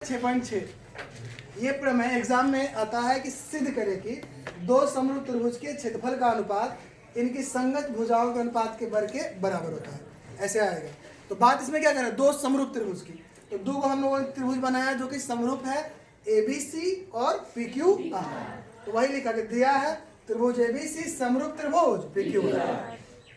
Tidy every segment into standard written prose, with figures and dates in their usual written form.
6.6 ये प्रमेय एग्जाम में आता है कि सिद्ध करे कि दो समरूप त्रिभुज के क्षेत्रफल का अनुपात इनकी संगत भुजाओं के अनुपात के वर्ग के बराबर होता है। ऐसे आएगा। तो बात इसमें क्या करें, दो समरूप त्रिभुज की। तो दो को हम लोगों ने त्रिभुज बनाया जो कि समरूप है ABC और PQR। तो वही लिखा कि दिया है त्रिभुज ABC समरूप त्रिभुज PQR।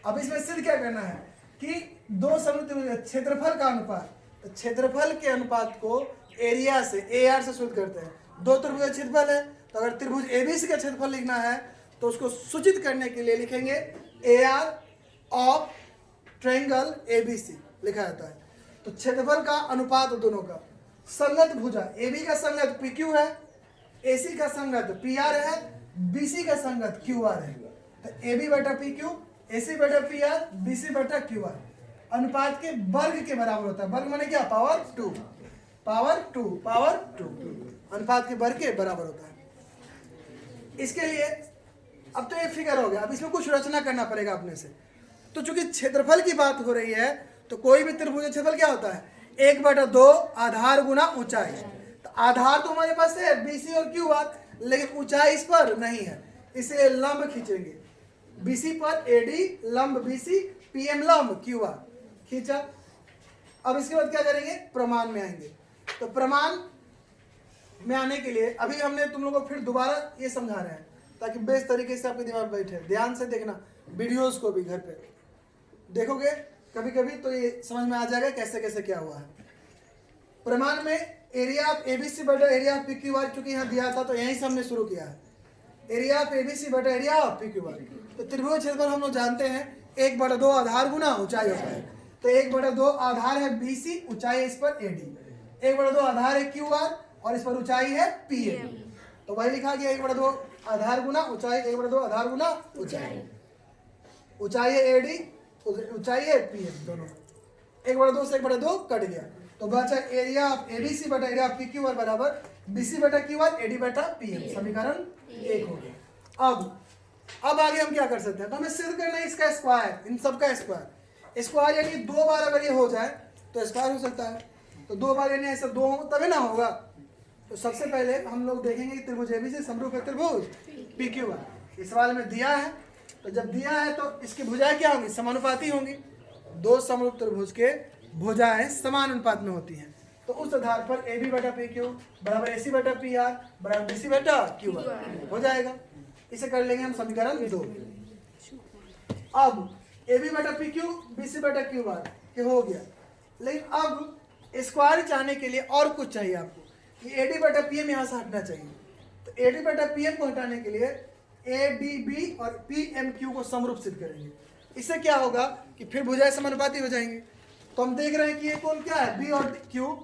अब इसमें सिद्ध क्या करना है कि दो समरूप त्रिभुज क्षेत्रफल का अनुपात, तो क्षेत्रफल के अनुपात को एरिया से AR से सूचित करते हैं। दो त्रिभुज का क्षेत्रफल है, तो अगर त्रिभुज ABC का क्षेत्रफल लिखना है तो उसको सूचित करने के लिए लिखेंगे AR ऑफ ट्रायंगल ABC लिखा जाता है। तो क्षेत्रफल का अनुपात दोनों का संगत भुजा, AB का संगत PQ है, AC का संगत PR है, BC का संगत QR है। तो AB बटा PQ, AC बटा PR, BC बटा QR अनुपात के वर्ग के बराबर होता है। वर्ग माने क्या, पावर 2, पावर 2, पावर 2 अनुपात के वर्ग के बराबर होता है। इसके लिए अब तो ये फिगर हो गया, अब इसमें कुछ रचना करना पड़ेगा अपने से। तो चूंकि क्षेत्रफल की बात हो रही है तो कोई भी त्रिभुज क्षेत्रफल क्या होता है, 1/2 आधार गुना ऊंचाई। तो आधार तो हमारे पास है BC और QR, लेकिन ऊंचाई इस पर नहीं है, इसे लंब खींचेंगे। BC पर AD लंब BC, PM लंब QR खींचा। अब इसके बाद क्या करेंगे, प्रमाण में आएंगे। तो प्रमाण में आने के लिए अभी हमने तुम लोगों को फिर दोबारा ये समझा रहे हैं ताकि बेस्ट तरीके से आपके दिमाग में बैठे। ध्यान से देखना वीडियोस को भी, घर पे देखोगे कभी कभी तो ये समझ में आ जाएगा कैसे कैसे क्या हुआ है। प्रमाण में एरिया ऑफ ABC बटा एरिया ऑफ PQR, चूंकि यहाँ दिया था तो यहीं से हमने शुरू किया है। एरिया ऑफ ABC बटा एरिया ऑफ PQR। तो त्रिभुज क्षेत्रफल हम लोग जानते हैं 1/2 आधार गुना ऊंचाई होता है। तो 1/2 आधार है BC, ऊंचाई है इस पर AD, 1/2 आधार है QR और इस पर ऊंचाई है PM। तो वही लिखा गया 1/2 आधार गुना ऊंचाई, 1/2 आधार गुना ऊंचाई। ऊंचाई है AD, ऊंचाई है PM, दोनों 1/2 से 1/2 कट गया। तो बचा एरिया ऑफ ABC बटा एरिया ऑफ PQR बराबर BC बटा QR AD बटा PM। समीकरण 1 हो गया। अब आगे हम क्या कर सकते हैं, तो हमें सिद्ध करना है इसका स्क्वायर, इन सब का स्क्वायर। स्क्वायर यानी 2 बार अगर ये हो जाए तो स्क्वायर हो सकता है। तो 2 बार यानी ऐसा 2 हो तभी ना होगा। तो सबसे पहले हम लोग देखेंगे कि त्रिभुज ABC समरूप है त्रिभुज PQR। इस सवाल में दिया है, तो जब दिया है तो इसकी भुजाएं क्या होंगी, समानुपाती होंगी। दो समरूप त्रिभुज के भुजाएं समान अनुपात में होती हैं। तो उस आधार पर AB बटा PQ बराबर AC बटा PR बराबर BC बटा QR हो जाएगा। इसे कर लेंगे हम समीकरण 2। अब AB बटा PQ BC बटा QR ये हो गया, लेकिन अब स्क्वायर चाहने के लिए और कुछ चाहिए आपको कि AD बटा PM यहाँ से हटना चाहिए। तो AD बटा PM को हटाने के लिए ADB और PMQ को समरूप सिद्ध करेंगे। इससे क्या होगा कि फिर भुजाएं समानुपाती हो जाएंगी। तो हम देख रहे हैं कि ये कौन क्या है, B और Q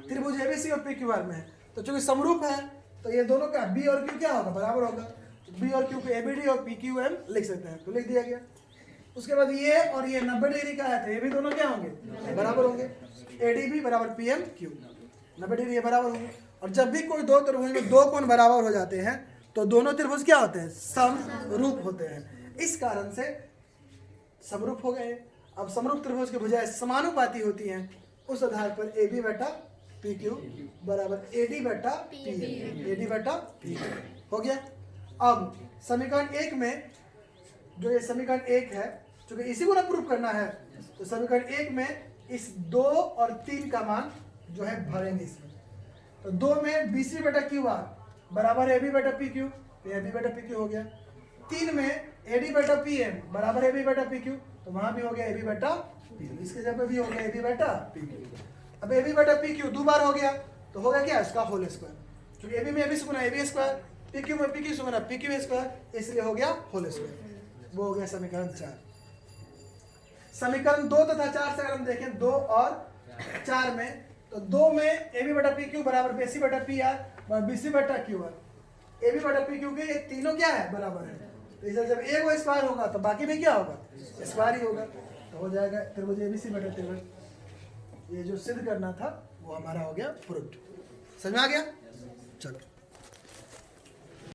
त्रिभुज ABC और PQR में है। तो चूंकि समरूप है तो ये दोनों का B और Q क्या होगा, बराबर होगा। तो B और Q को ABD और PQM लिख सकते हैं, तो लिख दिया गया। उसके बाद ये और ये 90 डिग्री का है तो ये भी दोनों क्या होंगे, बराबर होंगे। ADB बराबर PMQ 90 डिग्री ये बराबर होंगे। और जब भी कोई दो त्रिभुज में दो कोण बराबर हो जाते हैं तो दोनों त्रिभुज क्या होते हैं, समरूप होते हैं। इस कारण से समरूप हो गए। अब समरूप त्रिभुज की भुजाएं समानुपाती होती हैं। उस आधार पर AB बटा PQ बराबर AD बटा PM, AD बटा PM हो गया। अब समीकरण 1 में जो ये समीकरण 1 है, क्योंकि इसी को ना प्रूफ करना है, तो समीकरण 1 में इस 2 और 3 का मान जो है भरेंगे इसमें। तो 2 में BC बटा QR बराबर AB बटा PQ, तो AB बटा PQ हो गया। 3 में AD बटा PM बराबर AB बटा PQ, तो वहां भी हो गया AB बटा PQ। इसके जगह पे भी हो गया AB बटा PQ। अब AB बटा PQ 2 बार हो गया तो होगा क्या, इसका होल स्क्वायर। क्योंकि AB में AB से गुना AB स्क्वायर, PQ में PQ से गुना PQ स्क्वायर, इसलिए हो गया होल स्क्वायर। वो हो गया समीकरण 4। समीकरण 2 तथा 4 से अगर हम देखें 2 और 4 में, तो 2 में AB बटा PQ बराबर BC बटा PR और BC बटा QR। AB बटा PQ के ये तीनों क्या है, बराबर है। तो इसे जब एक वो स्क्वायर होगा तो बाकी भी क्या होगा, स्क्वायर ही होगा। तो हो जाएगा त्रिभुज ABC बटा त्रिभुज। ये जो सिद्ध करना था वो हमारा हो गया प्रूफ। समझ में आ गया, चलो।